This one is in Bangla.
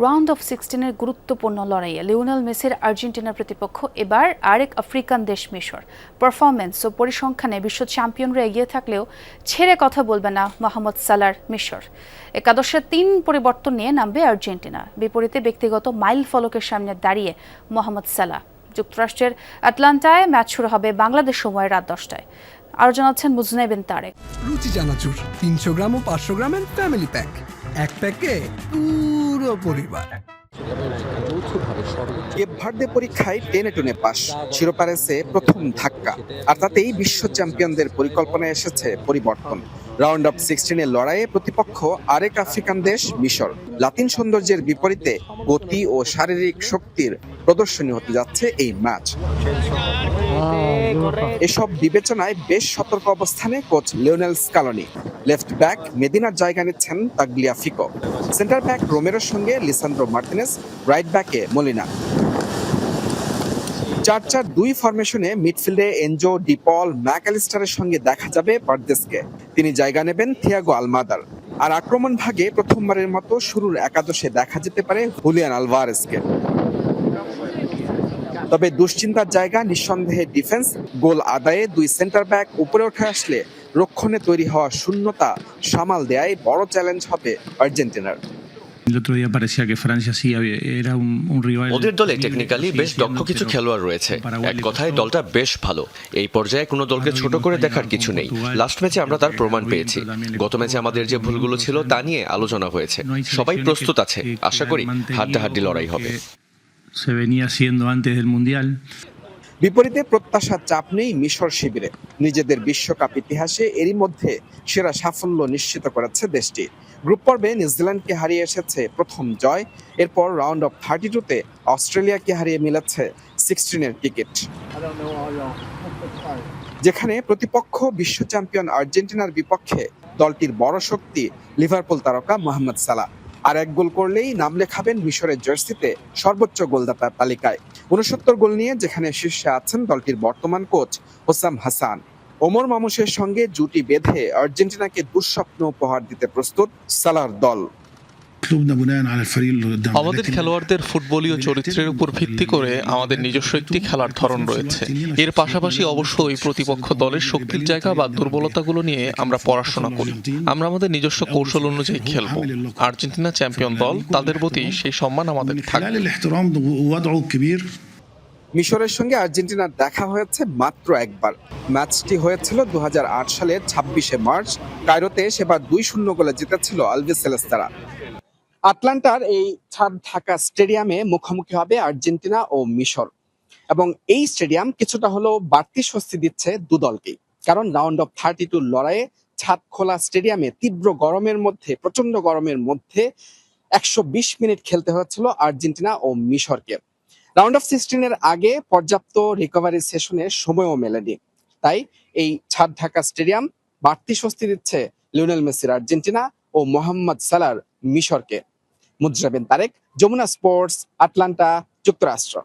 রাউন্ড অফ 16-এর গুরুত্বপূর্ণ লড়াইয়ে লিওনেল মেসির আর্জেন্টিনার প্রতিপক্ষ এবার আরেক আফ্রিকান দেশ মিশর। পারফরম্যান্স ও পরিসংখ্যানে বিশ্ব চ্যাম্পিয়নরা এগিয়ে থাকলেও ছেড়ে কথা বলবে না মোহাম্মদ সালার মিশর। একাদশে 3 পরিবর্তন নিয়ে নামবে আর্জেন্টিনা। বিপরীতে ব্যক্তিগত মাইল ফলকের সামনে দাঁড়িয়ে মোহাম্মদ সালাহ। যুক্তরাষ্ট্রের আটলান্টায় ম্যাচ শুরু হবে বাংলাদেশ সময় রাত 10টায়। আরও জানাচ্ছেন মুজনাই বিন তারেক। রুচি চানাচুর 300 গ্রাম ও 500 গ্রামের ফ্যামিলি প্যাক, এক প্যাকে পুরো পরিবার। কেপ ভার্দে পরীক্ষায় টেনে টুনে পাস, শিরোপা রেসে প্রথম ধাক্কা, আর তাতেই বিশ্ব চ্যাম্পিয়নদের পরিকল্পনায় এসেছে পরিবর্তন। রাউন্ড অফ 16-এর লড়াইয়ে প্রতিপক্ষ আরেক আফ্রিকান দেশ মিশর। লাতিন সৌন্দর্যের বিপরীতে গতি ও শারীরিক শক্তির প্রদর্শনী হতে যাচ্ছে এই ম্যাচ। এসব বিবেচনায় বেশ সতর্ক অবস্থানে coach Lionel Scaloni. Left back মেদিনার জায়গা নিচ্ছেন তাগলিয়াফিকো, সেন্টার ব্যাক রোমেরোর সঙ্গে লিসান্দ্রো মার্টিনেজ, রাইট ব্যাকে মলিনা। 4-4-2 ফরমেশনে মিডফিল্ডে এনজো, ডিপল, ম্যাকঅ্যালিস্টারের সঙ্গে দেখা যাবে পারদেসকে। তিনি জায়গা নেবেন থিয়াগো আলমাদার। আর আক্রমণ ভাগে প্রথমবারের মতো শুরুর একাদশে দেখা যেতে পারে হুলিয়ান আলভারেজকে। তবে দুশ্চিন্তার জায়গা নিঃসন্দেহে ডিফেন্স। গোল আদায়ে 2 সেন্টার ব্যাক উপরে উঠে আসলে রক্ষণে তৈরি হওয়া শূন্যতা সামাল দেয়াই বড় চ্যালেঞ্জ হবে আর্জেন্টিনার। ওদের দলে টেকনিক্যালি বেশ দক্ষ কিছু খেলোয়াড় রয়েছে। এক কথায় দলটা বেশ ভালো। এই পর্যায়ে কোনো দলকে ছোট করে দেখার কিছু নেই। লাস্ট ম্যাচে আমরা তার প্রমাণ পেয়েছি। গত ম্যাচে আমাদের যে ভুলগুলো ছিল তা নিয়ে আলোচনা হয়েছে। সবাই প্রস্তুত আছে। আশা করি হাড্ডাহাড্ডি লড়াই হবে। বিপরীতে প্রত্যাশার চাপ নেই মিশর শিবিরে। নিজেদের বিশ্বকাপ ইতিহাসে এরই মধ্যে সেরা সাফল্য নিশ্চিত করেছে দেশটি। গ্রুপ পর্বে নিউজিল্যান্ডকে হারিয়ে এসেছে প্রথম জয়। এরপর রাউন্ড অফ 32-তে অস্ট্রেলিয়াকে হারিয়ে মিলেছে 16-এর টিকিট। যেখানে প্রতিপক্ষ বিশ্ব চ্যাম্পিয়ন আর্জেন্টিনার বিপক্ষে দলটির বড় শক্তি লিভারপুল তারকা মোহাম্মদ সালাহ। আর এক গোল করলেই নাম লেখাবেন মিশরের জার্সিতে সর্বোচ্চ গোলদাতার তালিকায়। 69 গোল নিয়ে যেখানে শীর্ষে আছেন দলটির বর্তমান কোচ হোসাম হাসান। ওমর মামুশের সঙ্গে জুটি বেঁধে আর্জেন্টিনাকে দুঃস্বপ্ন উপহার দিতে প্রস্তুত সালাহর দল। আমাদের খেলোয়াড়দের ফুটবলীয় চরিত্রের উপর ভিত্তি করে আমাদের নিজস্ব একটি খেলার ধরন রয়েছে। এর পাশাপাশি অবশ্যই প্রতিপক্ষ দলের শক্তির জায়গা বা দুর্বলতাগুলো নিয়ে আমরা পড়াশোনা করি। আমরা আমাদের নিজস্ব কৌশল অনুযায়ী খেলব। আর্জেন্টিনা চ্যাম্পিয়ন দল, তাদের প্রতি সেই সম্মান আমাদের থাকবে। মিশরের সঙ্গে আর্জেন্টিনার দেখা হয়েছে মাত্র একবার। ম্যাচটি হয়েছিল 2008 সালের 26শে মার্চ কায়রোতে। সেবার 2-0 গোলে জিতেছিল আলবিসেলেস্তারা। আটলান্টার এই ছাদ ঢাকা স্টেডিয়ামে মুখোমুখি হবে আর্জেন্টিনা ও মিশর, এবং এই স্টেডিয়াম কিছুটা হলেও বাড়তি স্বস্তি দিচ্ছে দুদলকেই। কারণ রাউন্ড অফ 32 লড়াইয়ে ছাদ খোলা স্টেডিয়ামে তীব্র গরমের মধ্যে, প্রচন্ড গরমের মধ্যে 120 মিনিট খেলতে হয়েছিল আর্জেন্টিনা ও মিশরকে। রাউন্ড অফ 16-এর আগে পর্যাপ্ত রিকভারি সেশনের সময়ও মেলেনি। তাই এই ছাদ ঢাকা স্টেডিয়াম বাড়তি স্বস্তি দিচ্ছে লিওনেল মেসির আর্জেন্টিনা ও মোহাম্মদ সালাহর মিশরকে। মুজরা বিন তারেক, যমুনা স্পোর্টস, আটলান্টা, যুক্তরাষ্ট্র।